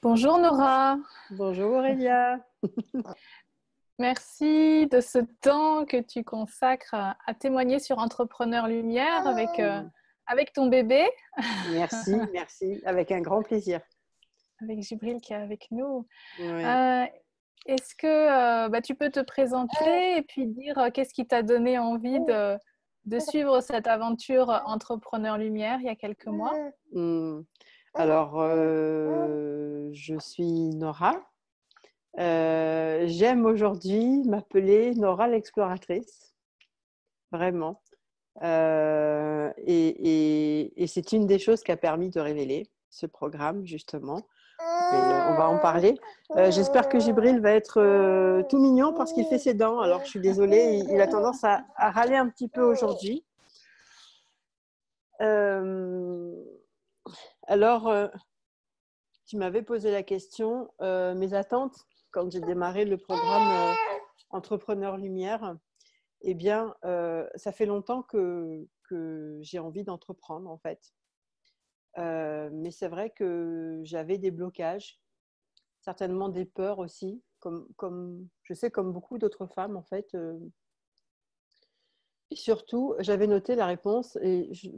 Bonjour Nora, Bonjour Aurélia. merci de ce temps que tu consacres à témoigner sur Entrepreneur Lumière avec ton bébé, Merci, merci, avec un grand plaisir. avec Gibril qui est avec nous. Oui. Euh, Est-ce que tu peux te présenter et puis dire qu'est-ce qui t'a donné envie de suivre cette aventure Entrepreneur Lumière il y a quelques mois? Alors, je suis Nora. J'aime aujourd'hui m'appeler Nora l'exploratrice, vraiment. Et c'est une des choses qui a permis de révéler ce programme, justement. Et on va en parler. J'espère que Gibril va être tout mignon parce qu'il fait ses dents. Alors, je suis désolée, il a tendance à râler un petit peu aujourd'hui. Alors, tu m'avais posé la question, mes attentes quand j'ai démarré le programme Entrepreneur Lumière. Eh bien, ça fait longtemps que j'ai envie d'entreprendre, en fait. Mais c'est vrai que j'avais des blocages, certainement des peurs aussi, je sais, comme beaucoup d'autres femmes, en fait. Et surtout, j'avais noté la réponse et je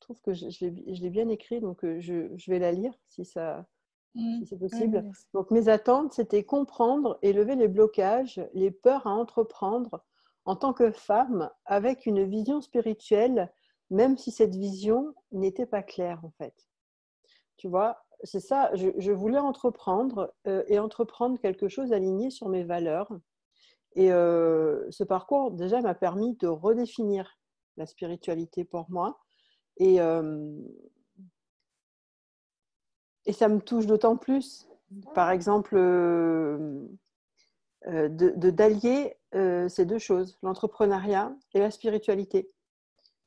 trouve que je l'ai bien écrit, donc je vais la lire si c'est possible. Oui. Donc, mes attentes, c'était comprendre et lever les blocages, les peurs à entreprendre en tant que femme avec une vision spirituelle, même si cette vision n'était pas claire, en fait. Tu vois, c'est ça, je voulais entreprendre et entreprendre quelque chose aligné sur mes valeurs. Et ce parcours, déjà, m'a permis de redéfinir la spiritualité pour moi. Et, et ça me touche d'autant plus, par exemple, d'allier ces deux choses, l'entrepreneuriat et la spiritualité,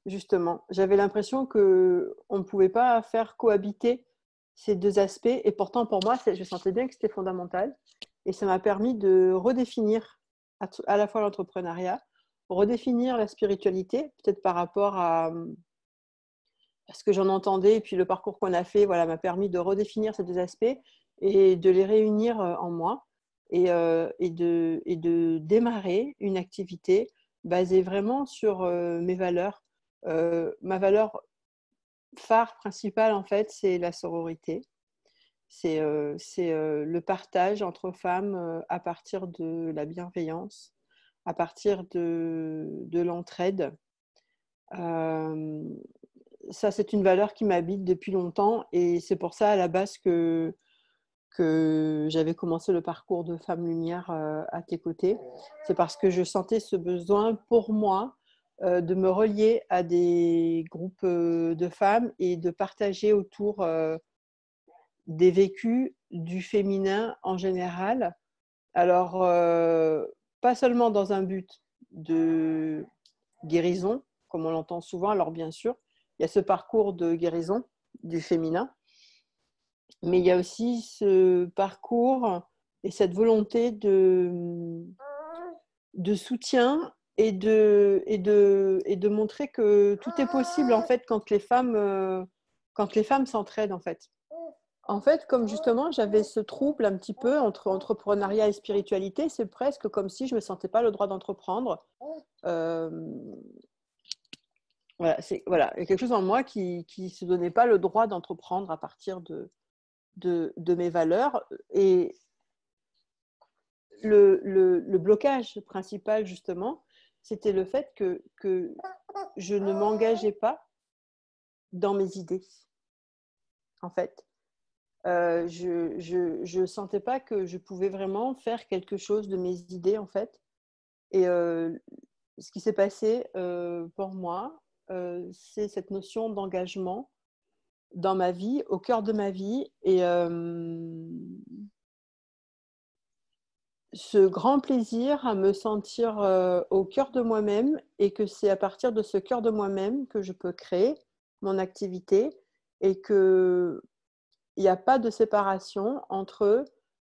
justement. J'avais l'impression qu'on ne pouvait pas faire cohabiter ces deux aspects. Et pourtant, pour moi, je sentais bien que c'était fondamental. Et ça m'a permis de redéfinir à la fois l'entrepreneuriat, redéfinir la spiritualité, peut-être par rapport à ce que j'en entendais. Et puis le parcours qu'on a fait, voilà, m'a permis de redéfinir ces deux aspects et de les réunir en moi et de démarrer une activité basée vraiment sur mes valeurs. Ma valeur phare principale, en fait, c'est la sororité. C'est le partage entre femmes à partir de la bienveillance, à partir de l'entraide. Ça, c'est une valeur qui m'habite depuis longtemps et c'est pour ça, à la base, que j'avais commencé le parcours de Femme Lumière à tes côtés. C'est parce que je sentais ce besoin pour moi de me relier à des groupes de femmes et de partager autour des vécus du féminin en général. Alors, pas seulement dans un but de guérison, comme on l'entend souvent. Alors, bien sûr, il y a ce parcours de guérison du féminin, mais il y a aussi ce parcours et cette volonté de soutien et de montrer que tout est possible, en fait, quand les femmes s'entraident, en fait. En fait, comme justement, j'avais ce trouble un petit peu entre entrepreneuriat et spiritualité, c'est presque comme si je ne me sentais pas le droit d'entreprendre. Euh, voilà, il y a quelque chose en moi qui ne se donnait pas le droit d'entreprendre à partir de mes valeurs. Et le blocage principal, justement, c'était le fait que je ne m'engageais pas dans mes idées, en fait. Je sentais pas que je pouvais vraiment faire quelque chose de mes idées, en fait. Et ce qui s'est passé pour moi, c'est cette notion d'engagement dans ma vie, au cœur de ma vie. Et ce grand plaisir à me sentir au cœur de moi-même et que c'est à partir de ce cœur de moi-même que je peux créer mon activité et qu'il n'y a pas de séparation entre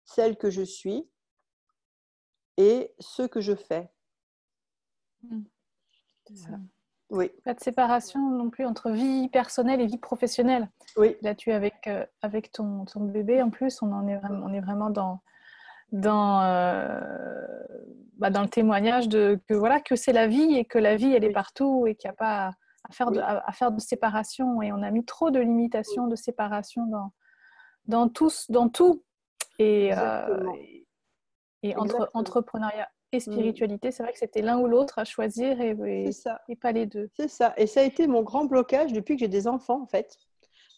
celle que je suis et ce que je fais. C'est ça. Voilà. Oui, Pas de séparation non plus entre vie personnelle et vie professionnelle. oui, Là, tu es avec ton bébé. En plus, on est vraiment dans, dans le témoignage que c'est la vie et que la vie, elle est oui, partout et qu'il n'y a pas oui, à faire de séparation. Et on a mis trop de limitations, de séparation dans tout. Et, exactement, entre exactement. entrepreneuriat et Mm. spiritualité, c'est vrai que c'était l'un ou l'autre à choisir C'est ça, et pas les deux. c'est ça. Et ça a été mon grand blocage depuis que j'ai des enfants, en fait.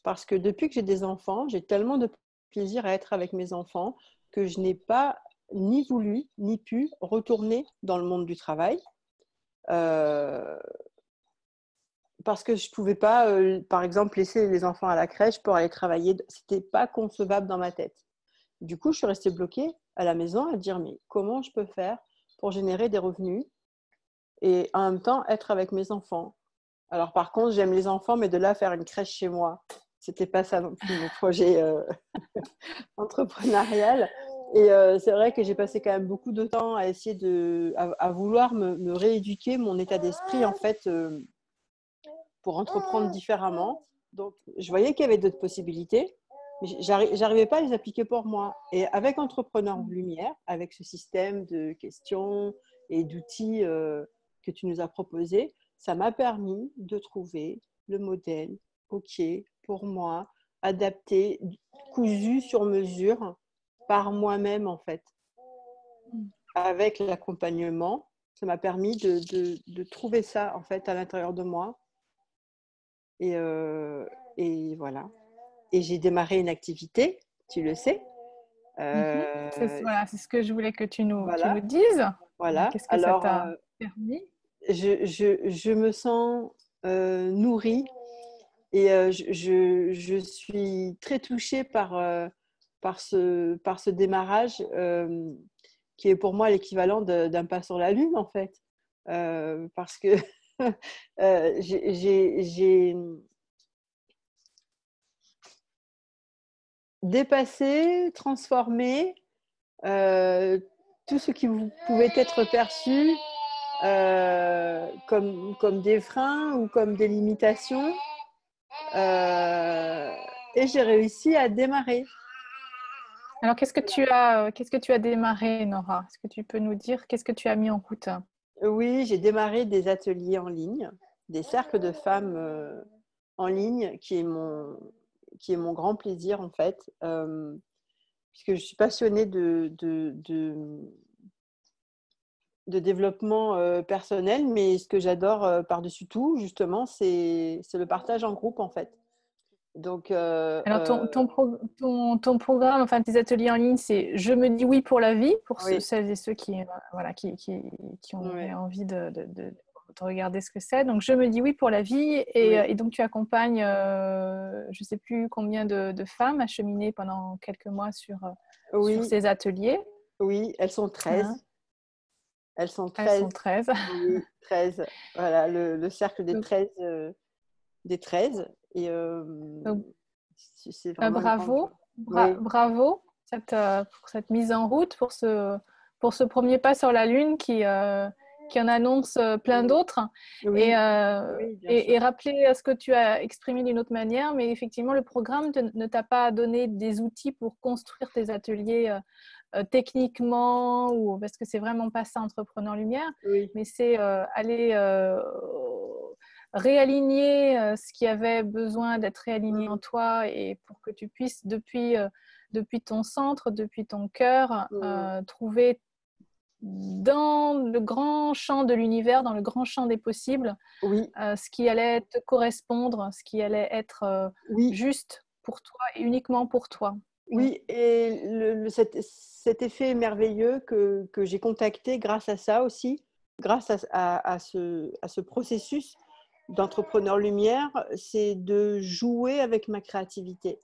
Parce que depuis que j'ai des enfants, j'ai tellement de plaisir à être avec mes enfants que je n'ai pas ni voulu ni pu retourner dans le monde du travail. Euh, Parce que je ne pouvais pas, par exemple, laisser les enfants à la crèche pour aller travailler. Ce n'était pas concevable dans ma tête. Du coup, je suis restée bloquée à la maison à dire, mais comment je peux faire pour générer des revenus et en même temps être avec mes enfants? Alors, par contre, j'aime les enfants, mais de là à faire une crèche chez moi, c'était pas ça non plus mon projet entrepreneurial. Et c'est vrai que j'ai passé quand même beaucoup de temps à essayer à vouloir me rééduquer mon état d'esprit, en fait, pour entreprendre différemment. Donc, je voyais qu'il y avait d'autres possibilités, mais j'arrivais pas à les appliquer pour moi. Et avec Entrepreneur Lumière, avec ce système de questions et d'outils que tu nous as proposés, ça m'a permis de trouver le modèle OK pour moi, adapté, cousu sur mesure par moi-même en fait. Avec l'accompagnement, ça m'a permis de trouver ça en fait à l'intérieur de moi et, voilà. Et j'ai démarré une activité, tu le sais. Mhm. Euh, C'est ce que je voulais que tu nous voilà, dises. voilà. Qu'est-ce que ça Alors, t'a permis? je me sens nourrie et je suis très touchée par ce démarrage qui est pour moi l'équivalent d'un pas sur la lune, en fait. Parce que j'ai dépassé, transformé euh, tout ce qui pouvait être perçu comme des freins ou comme des limitations. Euh, et j'ai réussi à démarrer. Alors, qu'est-ce que tu as démarré, Nora? Est-ce que tu peux nous dire qu'est-ce que tu as mis en route? Oui, j'ai démarré des ateliers en ligne, des cercles de femmes en ligne, qui est mon grand plaisir en fait, puisque je suis passionnée de développement personnel, mais ce que j'adore par-dessus tout, justement, c'est le partage en groupe en fait. Donc, Alors, ton programme, enfin tes ateliers en ligne, c'est Je me dis oui pour la vie, pour oui, celles et ceux voilà, qui auraient ouais, envie de regarder ce que c'est. Donc, Je me dis oui pour la vie. oui, Et donc, tu accompagnes, je ne sais plus combien de femmes à cheminer pendant quelques mois sur oui, ces ateliers. oui, elles sont 13. Hein. Elles sont Elles 13. sont 13. Oui, 13. Voilà, le cercle Donc, des 13. Et donc, c'est vraiment une grande bravo, joie. Oui, bravo pour cette mise en route, pour ce premier pas sur la Lune qui en annonce plein d'autres. oui, oui, bien sûr. Et rappeler ce que tu as exprimé d'une autre manière, mais effectivement, le programme ne t'a pas donné des outils pour construire tes ateliers techniquement, ou, parce que c'est vraiment pas ça, Entrepreneur Lumière, Oui, mais c'est aller réaligner ce qui avait besoin d'être réaligné en mm, toi et pour que tu puisses, depuis ton centre, depuis ton cœur, mm, trouver dans le grand champ de l'univers, dans le grand champ des possibles, oui, ce qui allait te correspondre, ce qui allait être oui, juste pour toi et uniquement pour toi. Mm. oui. Et cet effet merveilleux que j'ai contacté grâce à ça aussi, grâce à ce processus d'entrepreneur lumière, c'est de jouer avec ma créativité.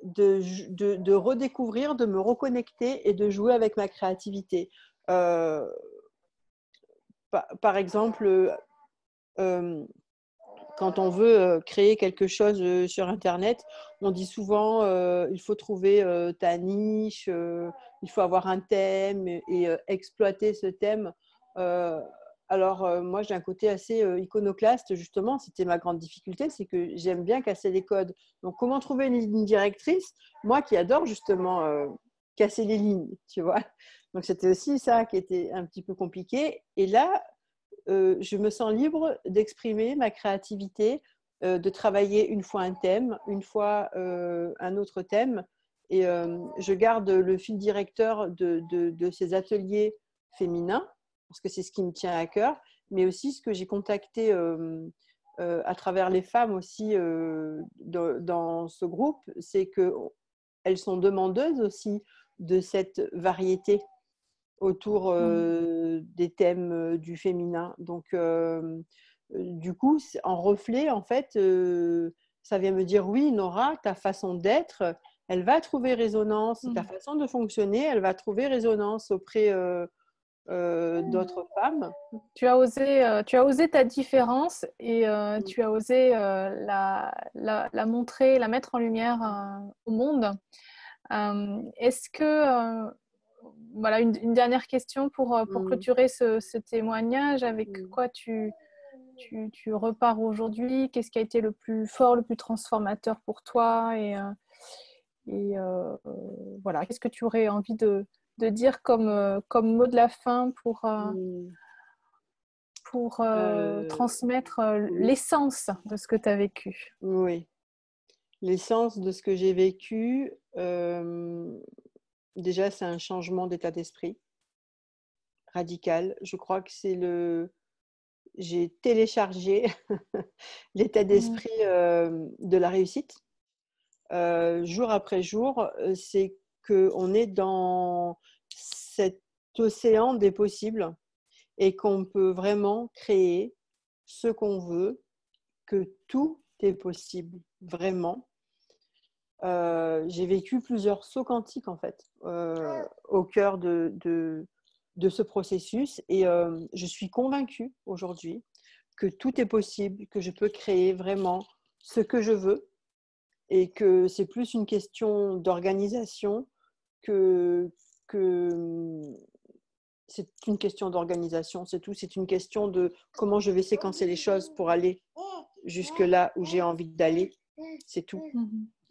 De redécouvrir, de me reconnecter et de jouer avec ma créativité. Euh, par exemple, euh, quand on veut créer quelque chose sur Internet, on dit souvent il faut trouver ta niche, il faut avoir un thème et exploiter ce thème. Euh, Alors, moi, j'ai un côté assez iconoclaste, justement. C'était ma grande difficulté, c'est que j'aime bien casser les codes. Donc, comment trouver une ligne directrice? Moi qui adore justement casser les lignes, tu vois. Donc, c'était aussi ça qui était un petit peu compliqué. Et là, je me sens libre d'exprimer ma créativité, de travailler une fois un thème, une fois un autre thème. Et je garde le fil directeur de ces ateliers féminins, parce que c'est ce qui me tient à cœur, mais aussi ce que j'ai contacté à travers les femmes aussi dans ce groupe, c'est qu'elles sont demandeuses aussi de cette variété autour des thèmes du féminin. Donc, du coup, en reflet, en fait, ça vient me dire, oui, Nora, ta façon d'être, elle va trouver résonance, ta façon de fonctionner, elle va trouver résonance auprès d'autres femmes. Tu as osé ta différence et tu as osé la montrer, la mettre en lumière au monde. Est-ce que, voilà, une dernière question pour clôturer ce témoignage, avec quoi tu repars aujourd'hui? Qu'est-ce qui a été le plus fort, le plus transformateur pour toi? Voilà, qu'est-ce que tu aurais envie de dire comme mot de la fin pour transmettre l'essence de ce que tu as vécu? Oui, l'essence de ce que j'ai vécu, déjà, c'est un changement d'état d'esprit radical. Je crois que j'ai téléchargé l'état d'esprit de la réussite. Jour après jour, c'est qu'on est dans cet océan des possibles et qu'on peut vraiment créer ce qu'on veut, que tout est possible, vraiment. J'ai vécu plusieurs sauts quantiques, en fait, au cœur de ce processus, et je suis convaincue aujourd'hui que tout est possible, que je peux créer vraiment ce que je veux, et que c'est plus une question d'organisation que c'est une question d'organisation, c'est tout. C'est une question de comment je vais séquencer les choses pour aller jusque là où j'ai envie d'aller. C'est tout.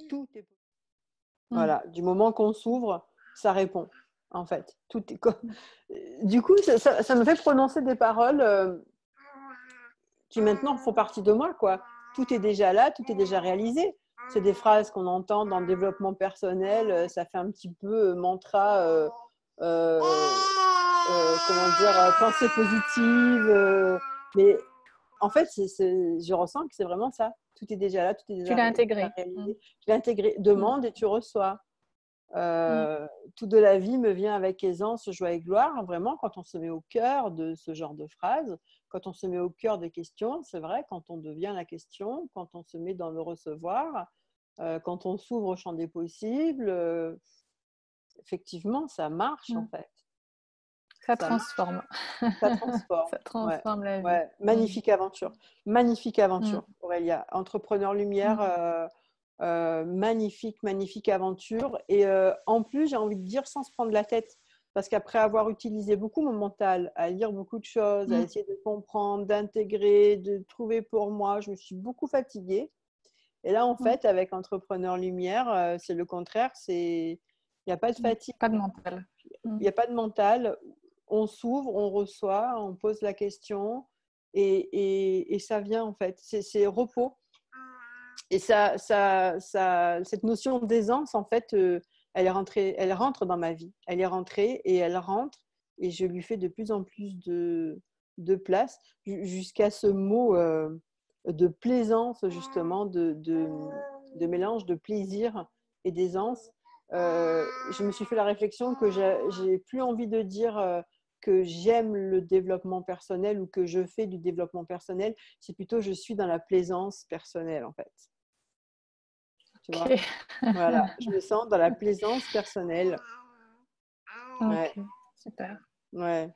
Tout est possible. Voilà, du moment qu'on s'ouvre, ça répond, en fait. Tout est... Du coup, ça me fait prononcer des paroles qui maintenant font partie de moi, quoi. Tout est déjà là, tout est déjà réalisé. C'est des phrases qu'on entend dans le développement personnel, ça fait un petit peu mantra, comment dire, pensée positive. Mais en fait, je ressens que c'est vraiment ça. Tout est déjà là, tout est déjà Tu l'as intégré. réalisé. Je l'ai intégré. Demande et tu reçois. Tout de la vie me vient avec aisance, joie et gloire. Vraiment, quand on se met au cœur de ce genre de phrases, quand on se met au cœur des questions, c'est vrai, quand on devient la question, quand on se met dans le recevoir, quand on s'ouvre au champ des possibles, effectivement, ça marche en fait. Ça transforme. Ça transforme. Ça transforme la vie. Ouais. Magnifique aventure. Magnifique aventure, Aurélia. Entrepreneur Lumière, magnifique, magnifique aventure. Et en plus, j'ai envie de dire, sans se prendre la tête, parce qu'après avoir utilisé beaucoup mon mental, à lire beaucoup de choses, à essayer de comprendre, d'intégrer, de trouver pour moi, je me suis beaucoup fatiguée. Et là, en fait, avec Entrepreneur Lumière, c'est le contraire. Il n'y a pas de fatigue. Pas de mental. Il n'y a pas de mental. On s'ouvre, on reçoit, on pose la question et ça vient, en fait. C'est repos. Et cette notion d'aisance, en fait, elle rentre dans ma vie. Elle est rentrée et elle rentre et je lui fais de plus en plus de place jusqu'à ce mot de plaisance, justement, de mélange de plaisir et d'aisance. Je me suis fait la réflexion que j'ai plus envie de dire que j'aime le développement personnel ou que je fais du développement personnel. C'est plutôt je suis dans la plaisance personnelle, en fait. Tu vois, voilà, je me sens dans la plaisance personnelle. Ouais. Ok, super. Ouais.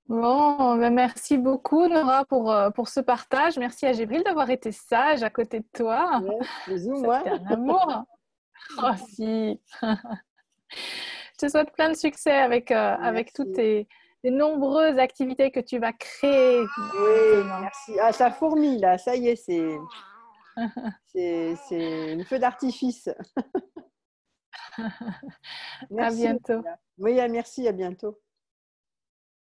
Bon, ben merci beaucoup Nora pour ce partage. Merci à Gébril d'avoir été sage à côté de toi. Ouais, bisous, Ça, moi. c'était un amour. Oh si. Je te souhaite plein de succès avec tous tes des nombreuses activités que tu vas créer Oui, maintenant. merci. Ah, ça fourmille là, ça y est, c'est le feu d'artifice. À Merci. bientôt. Olivia. Oui, merci, à bientôt.